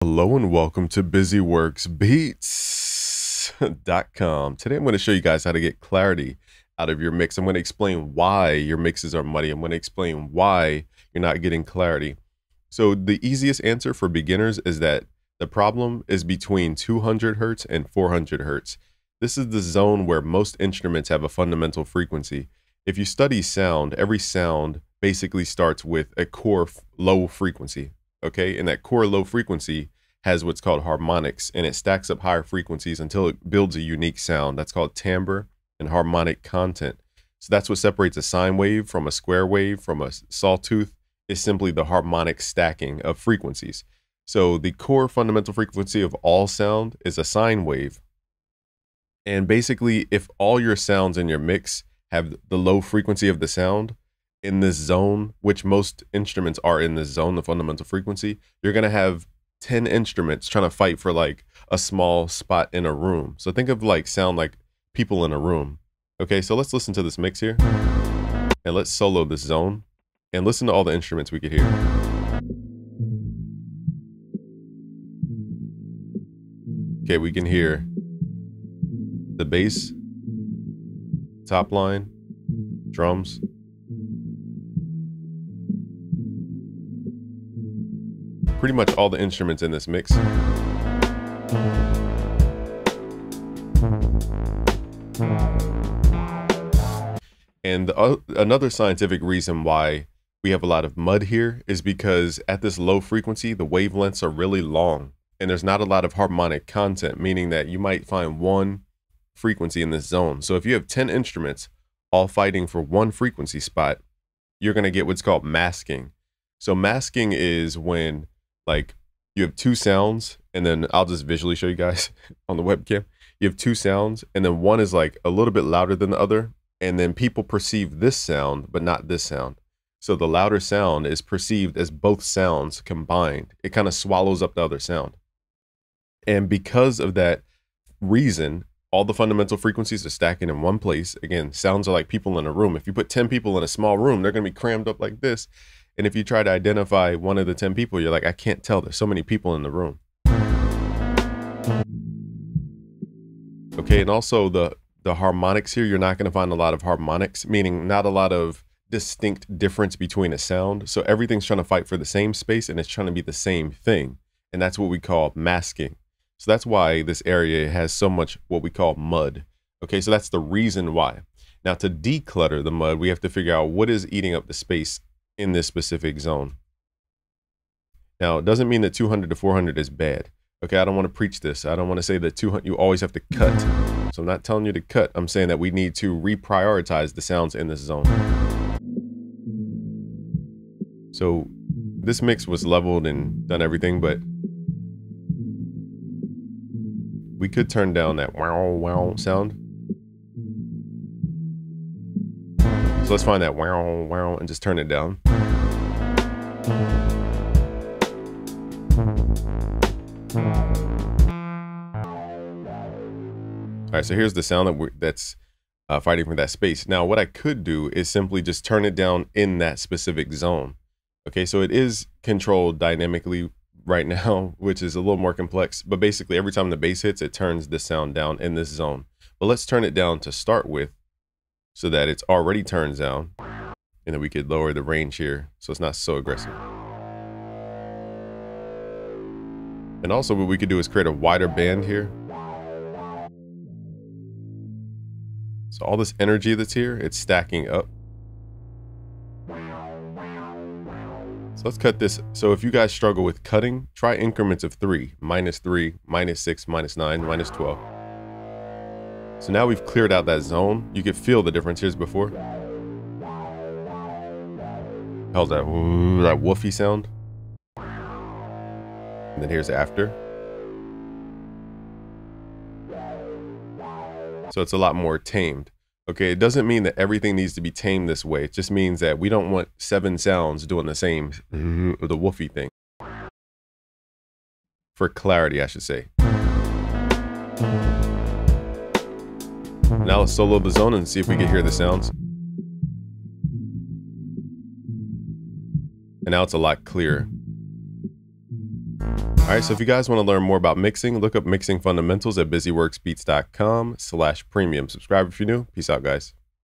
Hello and welcome to BusyWorksBeats.com. Today I'm going to show you guys how to get clarity out of your mix. I'm going to explain why your mixes are muddy. I'm going to explain why you're not getting clarity. So the easiest answer for beginners is that the problem is between 200 hertz and 400 hertz. This is the zone where most instruments have a fundamental frequency. If you study sound, every sound basically starts with a core low frequency. Okay, and that core low frequency has what's called harmonics, and it stacks up higher frequencies until it builds a unique sound. That's called timbre and harmonic content. So that's what separates a sine wave from a square wave from a sawtooth, is simply the harmonic stacking of frequencies. So the core fundamental frequency of all sound is a sine wave. And basically, if all your sounds in your mix have the low frequency of the sound, in this zone, which most instruments are in this zone, the fundamental frequency, you're going to have 10 instruments trying to fight for like a small spot in a room. So think of like sound like people in a room. Okay, so let's listen to this mix here and let's solo this zone and listen to all the instruments we could hear. Okay, we can hear the bass, top line, drums, pretty much all the instruments in this mix. And another scientific reason why we have a lot of mud here is because at this low frequency, the wavelengths are really long and there's not a lot of harmonic content, meaning that you might find one frequency in this zone. So if you have 10 instruments all fighting for one frequency spot, you're going to get what's called masking. So masking is when like you have two sounds, and then I'll just visually show you guys on the webcam. You have two sounds, and then one is like a little bit louder than the other, and then people perceive this sound, but not this sound. So the louder sound is perceived as both sounds combined. It kind of swallows up the other sound. And because of that reason, all the fundamental frequencies are stacking in one place. Again, sounds are like people in a room. If you put 10 people in a small room, they're going to be crammed up like this. And if you try to identify one of the 10 people, you're like, I can't tell. There's so many people in the room. Okay, and also the harmonics here, you're not going to find a lot of harmonics, meaning not a lot of distinct difference between a sound. So everything's trying to fight for the same space and it's trying to be the same thing. And that's what we call masking. So that's why this area has so much what we call mud. Okay, so that's the reason why. Now to declutter the mud, we have to figure out what is eating up the space in this specific zone. Now, it doesn't mean that 200 to 400 is bad. Okay, I don't want to preach this. I don't want to say that 200, you always have to cut. So I'm not telling you to cut. I'm saying that we need to reprioritize the sounds in this zone. So this mix was leveled and done everything, but we could turn down that wow, wow sound. So let's find that wow, wow, and just turn it down. All right, so here's the sound that's fighting for that space. Now, what I could do is simply just turn it down in that specific zone. Okay, so it is controlled dynamically right now, which is a little more complex, but basically every time the bass hits, it turns the sound down in this zone. But let's turn it down to start with, so that it's already turned down, and then we could lower the range here so it's not so aggressive. And also what we could do is create a wider band here. So all this energy that's here, it's stacking up. So let's cut this. So if you guys struggle with cutting, try increments of 3, -3, -6, -9, -12. So now we've cleared out that zone. You could feel the difference. Here's before. How's that? Ooh, that woofy sound. And then here's after. So it's a lot more tamed. Okay, it doesn't mean that everything needs to be tamed this way. It just means that we don't want 7 sounds doing the same, the woofy thing. For clarity, I should say. Now let's solo the zone and see if we can hear the sounds. And now it's a lot clearer. All right, so if you guys want to learn more about mixing, look up mixing fundamentals at busyworksbeats.com/premium. Subscribe if you're new. Peace out, guys.